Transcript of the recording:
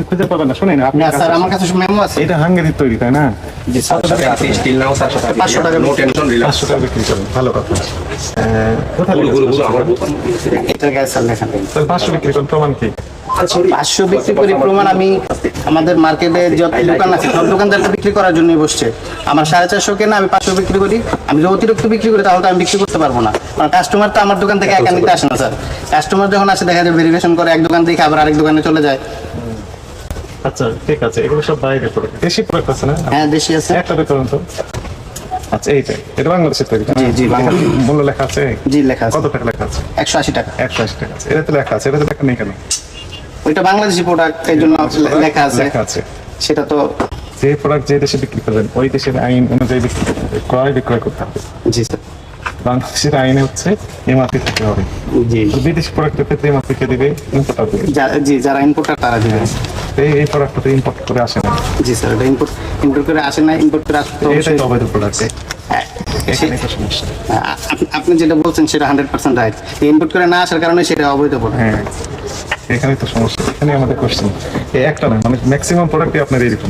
খুঁজে পাবেন না। শুনেন আপনি, স্যার আমার কাছে মেমো আছে। এটা হাঙ্গেরির তৈরি, তাই না? জি স্যার, সাথে আছে স্টিল নাও স্যার, সাথে 500 টাকা। No tension, relax. 500 টাকা বিক্রি করেন, ভালো কথা। কোথায় গুলো লেগেছে? গুলো আমার দোকান। এটা গায়ে স্যার লেখা। তাহলে 500 বিক্রি করেন, প্রমাণ কি? 500 বিক্রি করি প্রমাণ আমি আমাদের মার্কেটে যত দোকান আছে সব দোকানদারকে বিক্রি করার জন্যই বসছে। আমার 450 কেনা, আমি 500 বিক্রি করি। আমি যদি অতিরিক্ত বিক্রি করি তাহলে তো আমি বিক্রি করতে পারবো না, কারণ কাস্টমার তো আমার দোকান থেকে একা নিতে আসে না স্যার। কাস্টমার যখন আসে দেখা যায় ভেরিফিকেশন করে, এক দোকান থেকে আবার আরেক দোকানে চলে যায়। আচ্ছা ঠিক আছে, এগুলো সব বাইরে প্রোডাক্ট, দেশি প্রোডাক্ট আছে না? হ্যাঁ দেশি আছে। একটা বের তো। আচ্ছা এইটা, এটা বাংলাদেশের তৈরি? জি, জি, বাংলাদেশ। মূল্য লেখা আছে? জি লেখা আছে। কত টাকা লেখা আছে? 180 টাকা। 180 টাকা আছে। এটা তো লেখা আছে, এটা তো লেখা নেই কেন? ওইটা বাংলাদেশি প্রোডাক্ট, এই জন্য লেখা আছে। লেখা আছে। সেটা তো যে প্রোডাক্ট যে দেশে বিক্রি করবেন ওই দেশের আইন অনুযায়ী বিক্রি করতে হবে, ক্রয় বিক্রয় করতে হবে। জি স্যার। বাংলাদেশের আইনে হচ্ছে এমআরপি থাকতে হবে। জি তো বিদেশি প্রোডাক্টের ক্ষেত্রে এমআরপি কে দিবে? ইম্পোর্টার দিবে। জি, যারা ইম্পোর্টার তারা দিবে। এই প্রোডাক্টটা তো ইম্পোর্ট করে আসে না, জি স্যার, এটা ইম্পোর্ট করে আসে না, ইম্পোর্ট করে আসতে এটাই তো অবৈধ প্রোডাক্ট। হ্যাঁ, এখানে তো সমস্যা। আপনি যেটা বলছেন সেটা 100% রাইট। ইম্পোর্ট করে না আসার কারণে সেটা অবৈধ প্রোডাক্ট। হ্যাঁ, এখানে তো সমস্যা, এখানে আমাদের কোশ্চেন। এই একটা না, মানে ম্যাক্সিমাম প্রোডাক্টই আপনার এরকম।